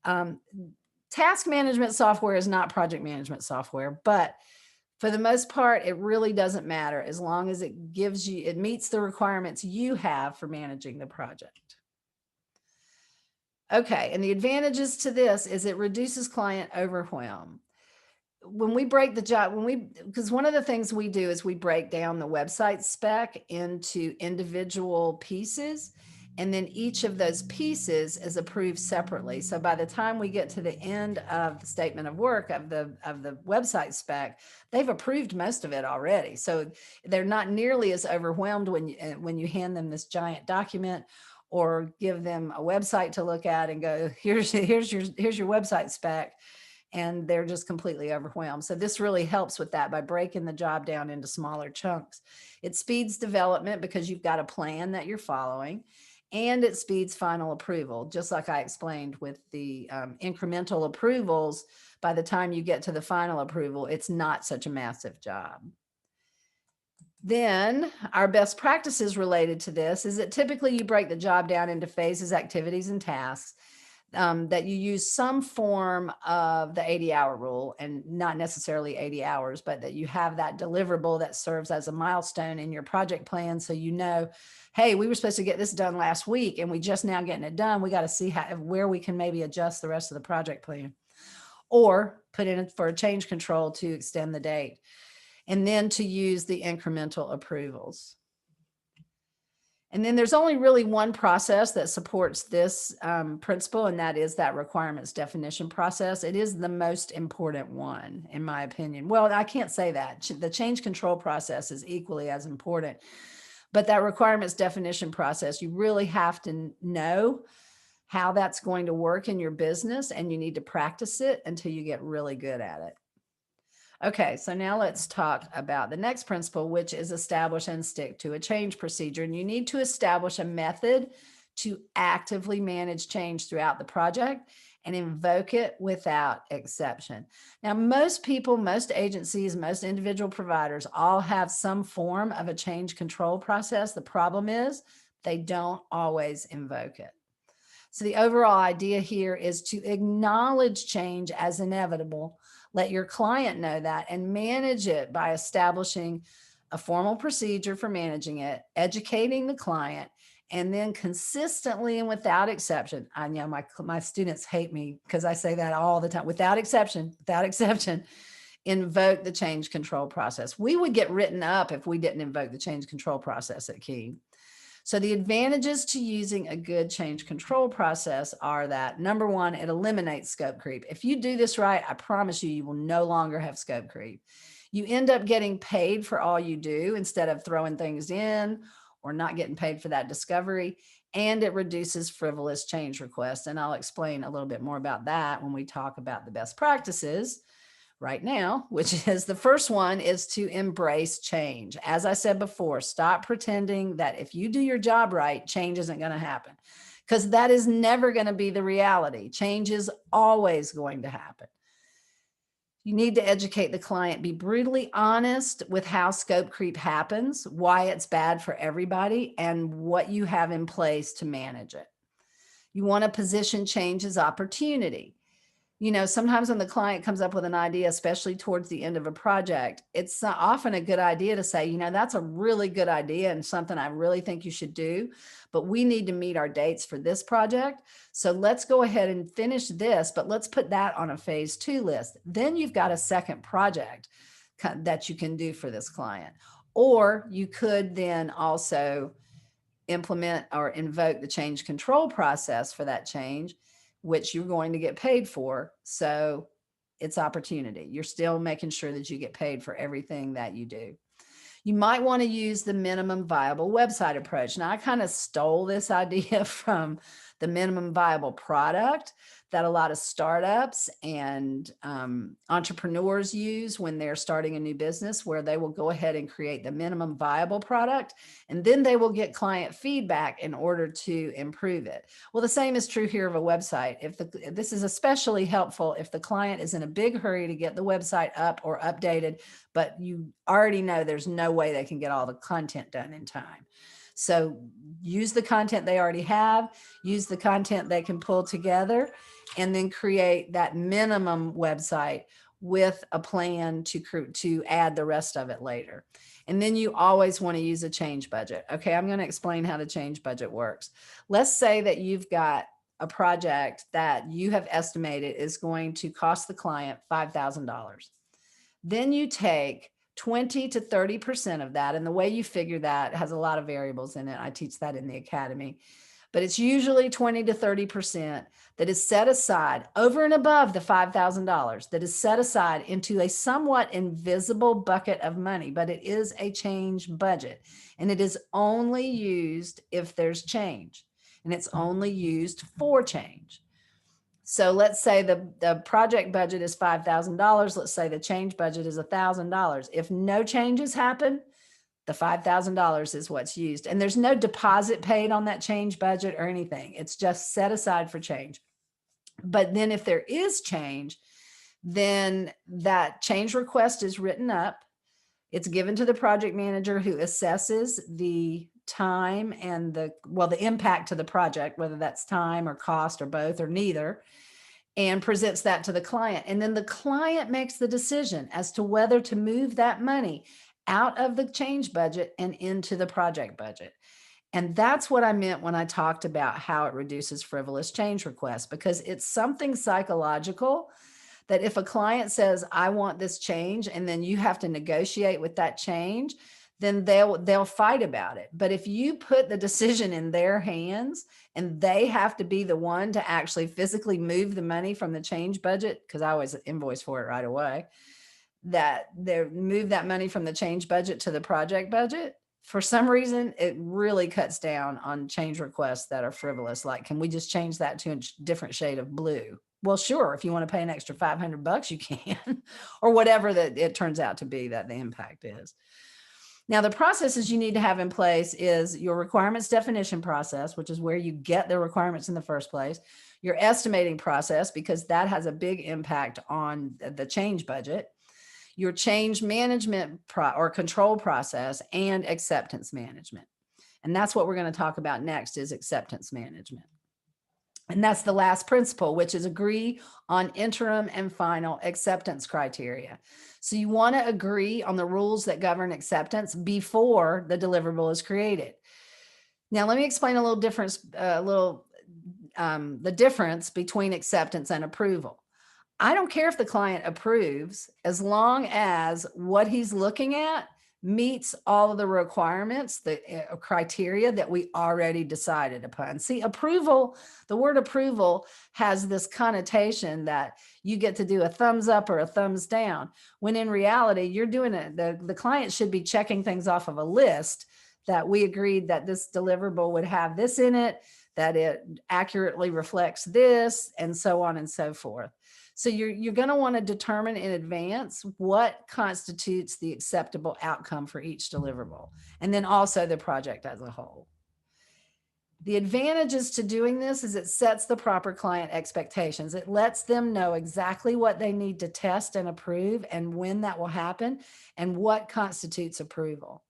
Task management software is not project management software, but for the most part, it really doesn't matter as long as it meets the requirements you have for managing the project. Okay, and the advantages to this is it reduces client overwhelm. When we break the job, because one of the things we do is we break down the website spec into individual pieces, and then each of those pieces is approved separately. So by the time we get to the end of the statement of work of the website spec, they've approved most of it already. So they're not nearly as overwhelmed when you hand them this giant document or give them a website to look at and go, here's your website spec. And they're just completely overwhelmed. So this really helps with that by breaking the job down into smaller chunks. It speeds development because you've got a plan that you're following, and it speeds final approval. Just like I explained with the incremental approvals, by the time you get to the final approval, it's not such a massive job. Then our best practices related to this is that typically you break the job down into phases, activities, and tasks. That you use some form of the 80-hour rule, and not necessarily 80 hours, but that you have that deliverable that serves as a milestone in your project plan. So you know, hey, we were supposed to get this done last week and we just now getting it done. We got to see where we can maybe adjust the rest of the project plan, or put in for a change control to extend the date, and then to use the incremental approvals. And then there's only really one process that supports this principle, and that is that requirements definition process. It is the most important one, in my opinion. Well, I can't say that. The change control process is equally as important, but that requirements definition process, you really have to know how that's going to work in your business, and you need to practice it until you get really good at it. Okay, so now let's talk about the next principle, which is establish and stick to a change procedure. And you need to establish a method to actively manage change throughout the project and invoke it without exception. Now, most people, most agencies, most individual providers all have some form of a change control process. The problem is they don't always invoke it. So the overall idea here is to acknowledge change as inevitable. Let your client know that and manage it by establishing a formal procedure for managing it, educating the client, and then consistently and without exception. I know my students hate me because I say that all the time. Without exception, invoke the change control process. We would get written up if we didn't invoke the change control process at Keane. So the advantages to using a good change control process are that, number one, it eliminates scope creep. If you do this right, I promise you, you will no longer have scope creep. You end up getting paid for all you do instead of throwing things in or not getting paid for that discovery. And it reduces frivolous change requests. And I'll explain a little bit more about that when we talk about the best practices right now, which is the first one is to embrace change. As I said before, stop pretending that if you do your job right, change isn't going to happen, because that is never going to be the reality. Change is always going to happen. You need to educate the client, be brutally honest with how scope creep happens, why it's bad for everybody, and what you have in place to manage it. You want to position change as opportunity. You know, sometimes when the client comes up with an idea, especially towards the end of a project, it's often a good idea to say, you know, that's a really good idea and something I really think you should do, but we need to meet our dates for this project. So let's go ahead and finish this, but let's put that on a phase 2 list. Then you've got a second project that you can do for this client. Or you could then also implement or invoke the change control process for that change, which you're going to get paid for. So it's opportunity. You're still making sure that you get paid for everything that you do. You might want to use the minimum viable website approach. Now, I kind of stole this idea from the minimum viable product that a lot of startups and entrepreneurs use when they're starting a new business, where they will go ahead and create the minimum viable product, and then they will get client feedback in order to improve it. Well, the same is true here of a website. This is especially helpful if the client is in a big hurry to get the website up or updated, but you already know there's no way they can get all the content done in time. So use the content they already have, use the content they can pull together, and then create that minimum website with a plan to add the rest of it later. And then you always want to use a change budget. Okay, I'm going to explain how the change budget works. Let's say that you've got a project that you have estimated is going to cost the client $5,000. Then you take 20 to 30% of that. And the way you figure that has a lot of variables in it. I teach that in the academy, but it's usually 20 to 30% that is set aside over and above the $5,000 that is set aside into a somewhat invisible bucket of money, but it is a change budget, and it is only used if there's change, and it's only used for change. So let's say the project budget is $5,000. Let's say the change budget is $1,000. If no changes happen, the $5,000 is what's used. And there's no deposit paid on that change budget or anything. It's just set aside for change. But then if there is change, then that change request is written up. It's given to the project manager, who assesses the time and the impact to the project, whether that's time or cost or both or neither, and presents that to the client. And then the client makes the decision as to whether to move that money out of the change budget and into the project budget. And that's what I meant when I talked about how it reduces frivolous change requests, because it's something psychological that if a client says, I want this change, and then you have to negotiate with that change, then they'll fight about it. But if you put the decision in their hands and they have to be the one to actually physically move the money from the change budget, because I always invoice for it right away, that they move that money from the change budget to the project budget, for some reason, it really cuts down on change requests that are frivolous. Like, can we just change that to a different shade of blue? Well, sure. If you want to pay an extra $500, you can, or whatever that it turns out to be that the impact is. Now, the processes you need to have in place is your requirements definition process, which is where you get the requirements in the first place, your estimating process, because that has a big impact on the change budget, your change management or control process, and acceptance management. And that's what we're going to talk about next, is acceptance management. And that's the last principle, which is agree on interim and final acceptance criteria. So you want to agree on the rules that govern acceptance before the deliverable is created. Now, let me explain a little difference, the difference between acceptance and approval. I don't care if the client approves, as long as what he's looking at meets all of the requirements, the criteria that we already decided upon. See, approval, the word approval has this connotation that you get to do a thumbs up or a thumbs down, when in reality, you're doing it. The client should be checking things off of a list that we agreed that this deliverable would have this in it, that it accurately reflects this, and so on and so forth. So you're going to want to determine in advance what constitutes the acceptable outcome for each deliverable, and then also the project as a whole. The advantages to doing this is it sets the proper client expectations. It lets them know exactly what they need to test and approve, and when that will happen, and what constitutes approval.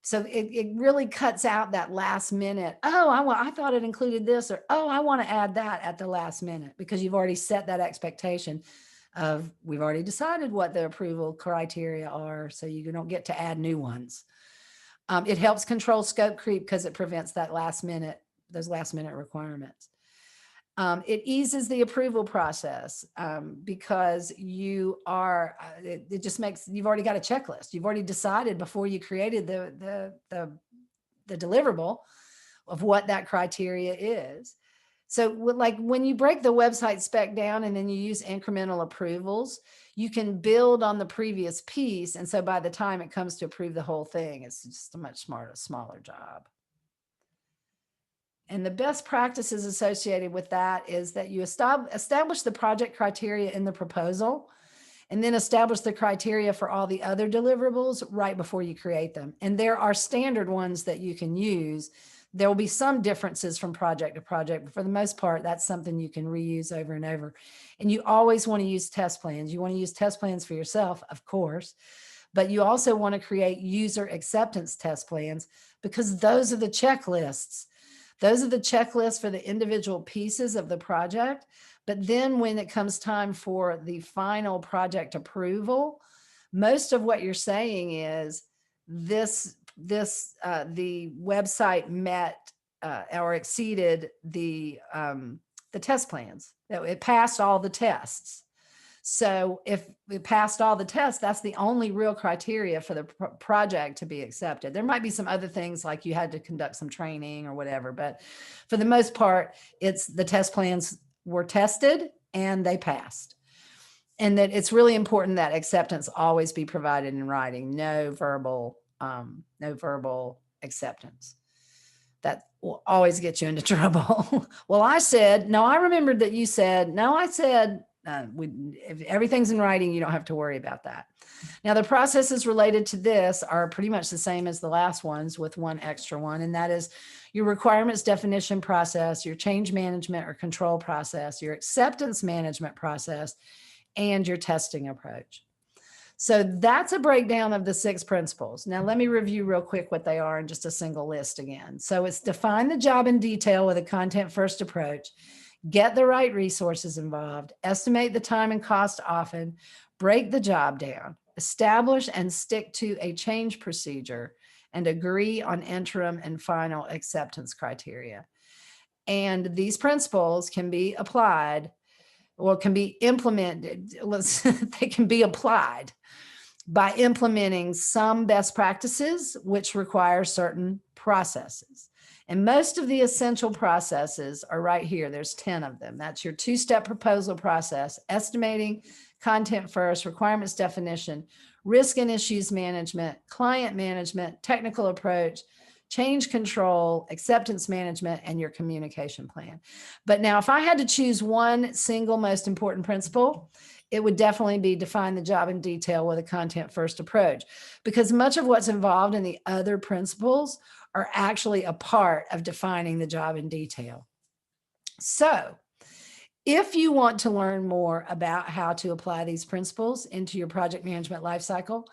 So it really cuts out that last minute, oh, I thought it included this, or, oh, I want to add that at the last minute, because you've already set that expectation of, we've already decided what the approval criteria are, so you don't get to add new ones. It helps control scope creep because it prevents that those last minute requirements. It eases the approval process because you are, it just makes, you've already got a checklist. You've already decided before you created the deliverable of what that criteria is. So like when you break the website spec down and then you use incremental approvals, you can build on the previous piece. And so by the time it comes to approve the whole thing, it's just a much smaller job. And the best practices associated with that is that you establish the project criteria in the proposal, and then establish the criteria for all the other deliverables right before you create them. And there are standard ones that you can use. There will be some differences from project to project, but for the most part, that's something you can reuse over and over. And you always want to use test plans. You want to use test plans for yourself, of course, but you also want to create user acceptance test plans, because those are the checklists. Those are the checklists for the individual pieces of the project. But then when it comes time for the final project approval, most of what you're saying is the website met or exceeded the test plans. That it passed all the tests. So if it passed all the tests, that's the only real criteria for the project to be accepted. There might be some other things like you had to conduct some training or whatever, but for the most part, it's the test plans were tested and they passed. And that it's really important that acceptance always be provided in writing, no verbal acceptance. That will always get you into trouble. Well, I said, no, I remembered that you said, no, I said, if everything's in writing, you don't have to worry about that. Now, the processes related to this are pretty much the same as the last ones, with one extra one, and that is your requirements definition process, your change management or control process, your acceptance management process, and your testing approach. So that's a breakdown of the 6 principles. Now, let me review real quick what they are in just a single list again. So it's define the job in detail with a content first approach, get the right resources involved, estimate the time and cost often, break the job down, establish and stick to a change procedure, and agree on interim and final acceptance criteria. And these principles can be applied or can be implemented. They can be applied by implementing some best practices, which require certain processes. And most of the essential processes are right here. There's 10 of them. That's your two-step proposal process: estimating, content first, requirements definition, risk and issues management, client management, technical approach, change control, acceptance management, and your communication plan. But now, if I had to choose one single most important principle, it would definitely be define the job in detail with a content first approach, because much of what's involved in the other principles are actually a part of defining the job in detail. So if you want to learn more about how to apply these principles into your project management lifecycle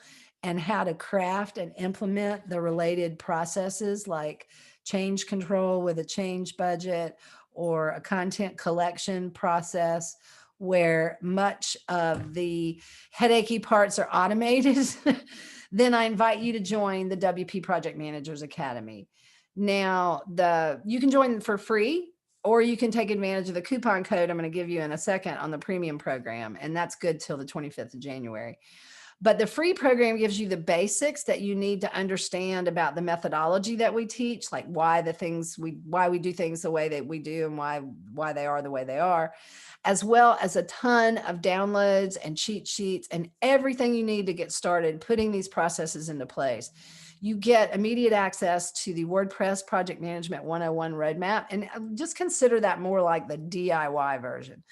and how to craft and implement the related processes like change control with a change budget or a content collection process where much of the headachy parts are automated, then I invite you to join the WP Project Managers Academy. Now, you can join for free, or you can take advantage of the coupon code I'm going to give you in a second on the premium program, and that's good till the 25th of January. But the free program gives you the basics that you need to understand about the methodology that we teach, like why we do things the way that we do and why they are the way they are, as well as a ton of downloads and cheat sheets and everything you need to get started putting these processes into place. You get immediate access to the WordPress Project Management 101 roadmap, and just consider that more like the DIY version.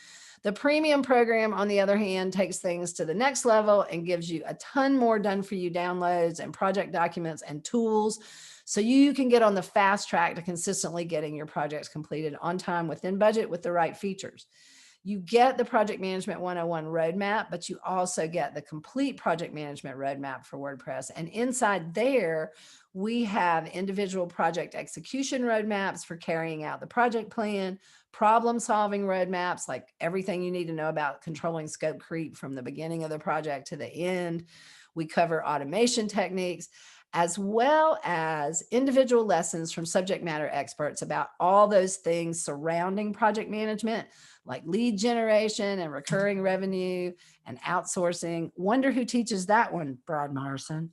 The premium program, on the other hand, takes things to the next level and gives you a ton more done for you downloads and project documents and tools, so you can get on the fast track to consistently getting your projects completed on time, within budget, with the right features. You get the Project Management 101 roadmap, but you also get the complete project management roadmap for WordPress. And inside there, we have individual project execution roadmaps for carrying out the project plan, problem-solving roadmaps, like everything you need to know about controlling scope creep from the beginning of the project to the end. We cover automation techniques, as well as individual lessons from subject matter experts about all those things surrounding project management, like lead generation and recurring revenue and outsourcing. Wonder who teaches that one, Brad Morrison.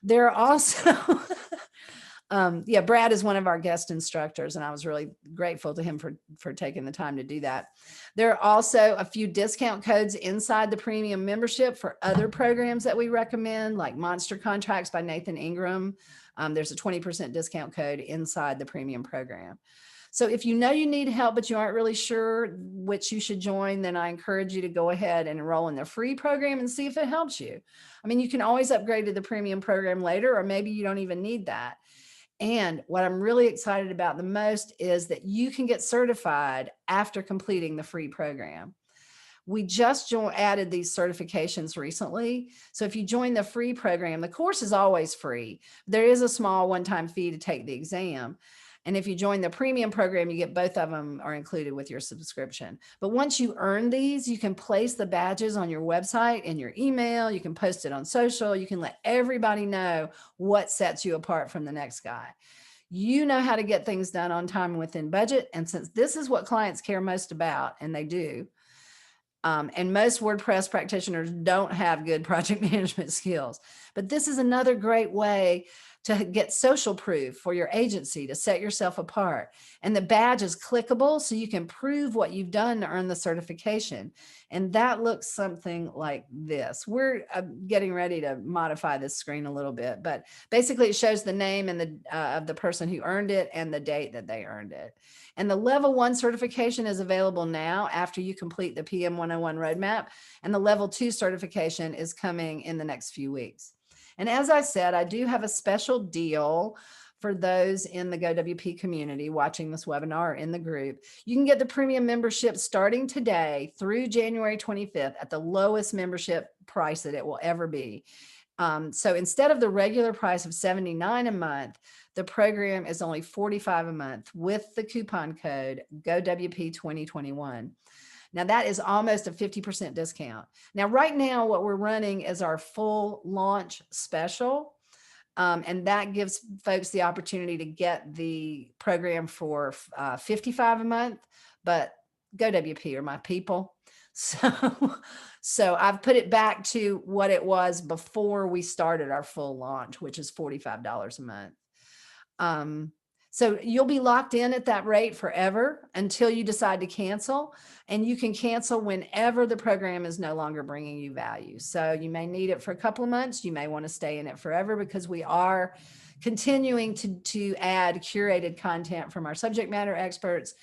There are also, Brad is one of our guest instructors, and I was really grateful to him for taking the time to do that. There are also a few discount codes inside the premium membership for other programs that we recommend, like Monster Contracts by Nathan Ingram. There's a 20% discount code inside the premium program. So if you know you need help, but you aren't really sure which you should join, then I encourage you to go ahead and enroll in the free program and see if it helps you. I mean, you can always upgrade to the premium program later, or maybe you don't even need that. And what I'm really excited about the most is that you can get certified after completing the free program. We just added these certifications recently. So if you join the free program, the course is always free. There is a small one-time fee to take the exam. And if you join the premium program, you get both of them are included with your subscription. But once you earn these, you can place the badges on your website, in your email, you can post it on social, you can let everybody know what sets you apart from the next guy. You know how to get things done on time and within budget. And since this is what clients care most about, and they do, and most WordPress practitioners don't have good project management skills, but this is another great way to get social proof for your agency, to set yourself apart. And the badge is clickable, so you can prove what you've done to earn the certification. And that looks something like this. We're getting ready to modify this screen a little bit, but basically it shows the name and of the person who earned it and the date that they earned it. And the level 1 certification is available now after you complete the PM 101 roadmap, and the level 2 certification is coming in the next few weeks. And as I said, I do have a special deal for those in the GoWP community watching this webinar or in the group. You can get the premium membership starting today through January 25th at the lowest membership price that it will ever be. So instead of the regular price of $79 a month, the program is only $45 a month with the coupon code GoWP2021. Now that is almost a 50% discount. Now, right now, what we're running is our full launch special. And that gives folks the opportunity to get the program for $55 a month, but GoWP are my people. So I've put it back to what it was before we started our full launch, which is $45 a month. So you'll be locked in at that rate forever until you decide to cancel, and you can cancel whenever the program is no longer bringing you value. So you may need it for a couple of months. You may want to stay in it forever, because we are continuing to add curated content from our subject matter experts.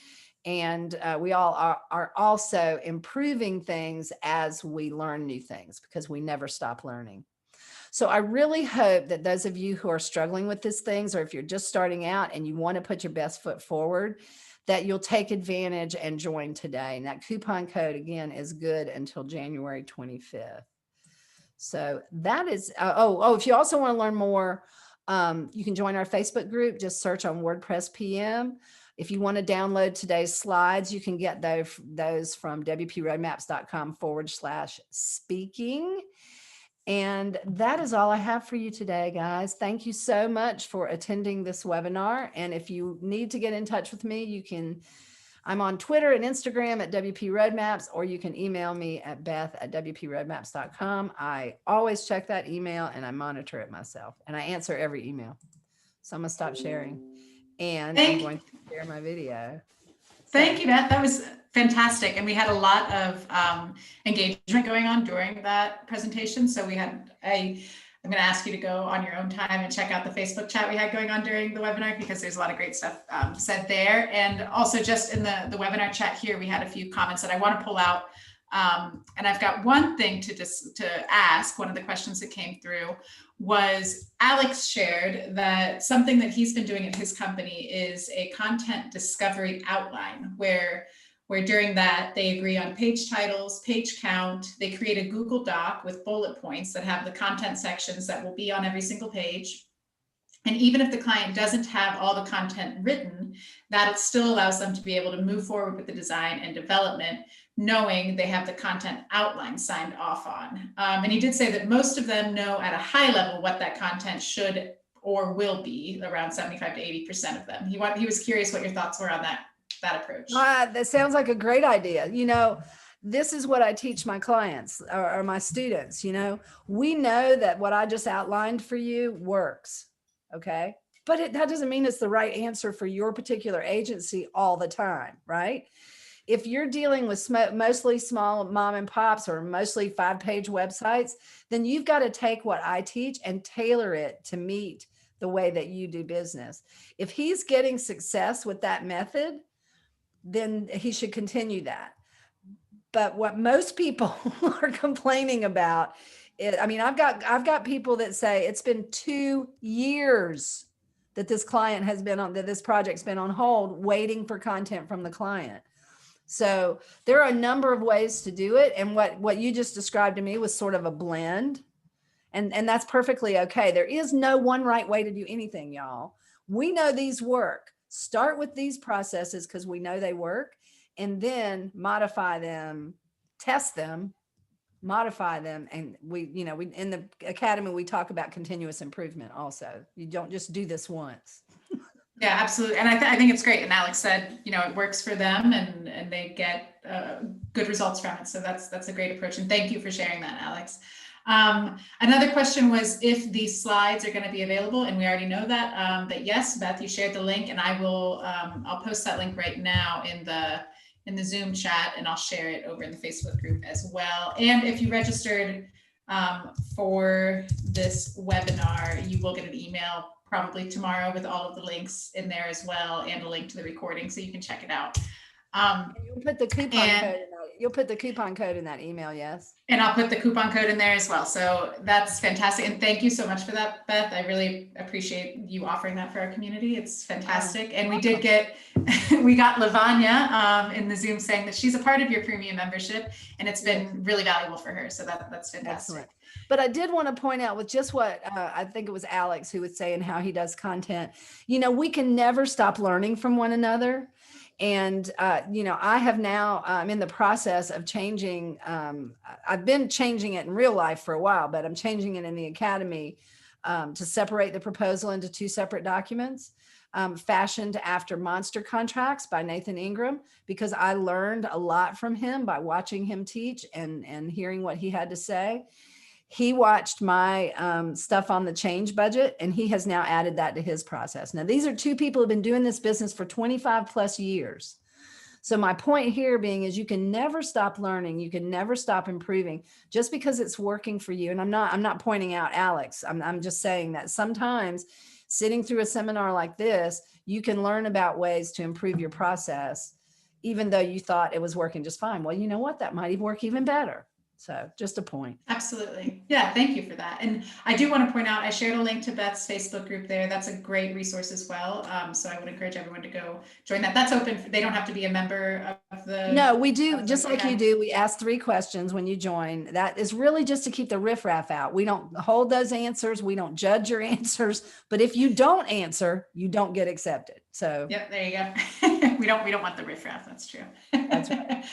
And we all are also improving things as we learn new things, because we never stop learning. So I really hope that those of you who are struggling with these things, or if you're just starting out and you want to put your best foot forward, that you'll take advantage and join today. And that coupon code, again, is good until January 25th. So that is, if you also want to learn more, you can join our Facebook group. Just search on WordPress PM. If you want to download today's slides, you can get those from wproadmaps.com/speaking. And that is all I have for you today, guys. Thank you so much for attending this webinar. And if you need to get in touch with me, I'm on Twitter and Instagram at WP Roadmaps, or you can email me at beth@wproadmaps.com. I always check that email and I monitor it myself, and I answer every email. So I'm gonna stop sharing, and I'm going to share my video. Thank you, Beth. That was fantastic. And we had a lot of engagement going on during that presentation. So I'm going to ask you to go on your own time and check out the Facebook chat we had going on during the webinar, because there's a lot of great stuff said there. And also just in the webinar chat here, we had a few comments that I want to pull out. And I've got one thing to ask. One of the questions that came through was Alex shared that something that he's been doing at his company is a content discovery outline, where during that they agree on page titles, page count. They create a Google Doc with bullet points that have the content sections that will be on every single page. And even if the client doesn't have all the content written, that it still allows them to be able to move forward with the design and development, knowing they have the content outline signed off on. And he did say that most of them know at a high level what that content should or will be, around 75 to 80% of them. He was curious what your thoughts were on that approach. That sounds like a great idea. This is what I teach my clients or my students. We know that what I just outlined for you works. Okay. But that doesn't mean it's the right answer for your particular agency all the time, right? If you're dealing with mostly small mom and pops or mostly 5-page websites, then you've got to take what I teach and tailor it to meet the way that you do business. If he's getting success with that method, then he should continue that. But what most people are complaining about is, I've got people that say it's been 2 years that this project's been on hold, waiting for content from the client. So there are a number of ways to do it. And what you just described to me was sort of a blend. And that's perfectly okay. There is no one right way to do anything, y'all. We know these work. Start with these processes because we know they work, and then modify them, test them, modify them. And we in the academy, we talk about continuous improvement also. You don't just do this once. Yeah, absolutely. And I think it's great. And Alex said, it works for them and they get good results from it. So that's a great approach. And thank you for sharing that, Alex. Another question was if these slides are going to be available, and we already know that, but yes, Beth, you shared the link, and I will, I'll post that link right now in the Zoom chat, and I'll share it over in the Facebook group as well. And if you registered for this webinar, you will get an email probably tomorrow with all of the links in there as well, and a link to the recording, so you can check it out. You'll put the coupon code in that. You'll put the coupon code in that email, yes? And I'll put the coupon code in there as well. So that's fantastic. And thank you so much for that, Beth. I really appreciate you offering that for our community. It's fantastic. And we did we got Lavanya in the Zoom saying that she's a part of your premium membership, and it's been really valuable for her. So that's fantastic. Excellent. But I did want to point out with just what I think it was Alex who was saying how he does content. We can never stop learning from one another. And, I have now, I'm in the process of changing. I've been changing it in real life for a while, but I'm changing it in the academy to separate the proposal into 2 separate documents. fashioned after Monster Contracts by Nathan Ingram, because I learned a lot from him by watching him teach and hearing what he had to say. He watched my stuff on the change budget, and he has now added that to his process. Now, these are two people who have been doing this business for 25 plus years. So my point here being is you can never stop learning. You can never stop improving just because it's working for you. And I'm not pointing out Alex. I'm just saying that sometimes sitting through a seminar like this, you can learn about ways to improve your process, even though you thought it was working just fine. Well, you know what? That might even work even better. So just a point. Absolutely. Yeah, thank you for that. And I do want to point out, I shared a link to Beth's Facebook group there. That's a great resource as well. So I would encourage everyone to go join that. That's open. They don't have to be a member of the. No, we do, just like you do. We ask 3 questions when you join. That is really just to keep the riffraff out. We don't hold those answers. We don't judge your answers. But if you don't answer, you don't get accepted. So yep, there you go. we don't want the riffraff. That's true. That's right.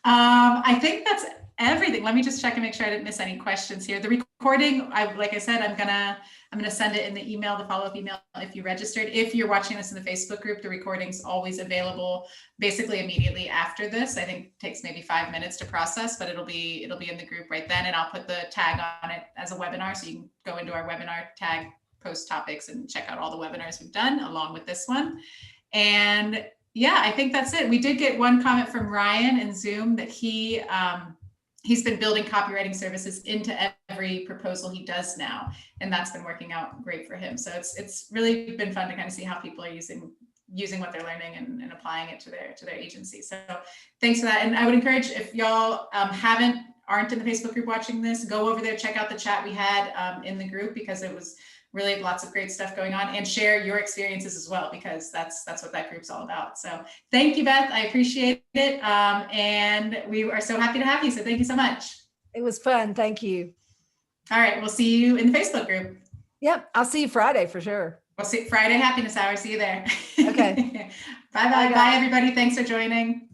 I think that's everything. Let me just check and make sure I didn't miss any questions here. The recording, like I said, I'm gonna send it in the email, the follow-up email, if you registered. If you're watching this in the Facebook group, the recording's always available basically immediately after this. I think it takes maybe 5 minutes to process, but it'll be in the group right then, and I'll put the tag on it as a webinar, so you can go into our webinar tag, post topics, and check out all the webinars we've done along with this one. And yeah, I think that's it. We did get one comment from Ryan in Zoom that he's been building copywriting services into every proposal he does now, and that's been working out great for him. So it's really been fun to kind of see how people are using what they're learning and applying it to their agency. So thanks for that. And I would encourage, if y'all aren't in the Facebook group watching this, go over there, check out the chat we had in the group, because it was really lots of great stuff going on, and share your experiences as well, because that's what that group's all about. So thank you, Beth. I appreciate it. And we are so happy to have you. So thank you so much. It was fun. Thank you. All right. We'll see you in the Facebook group. Yep. I'll see you Friday for sure. We'll see Friday Happiness Hour. See you there. Okay. Bye, everybody. Thanks for joining.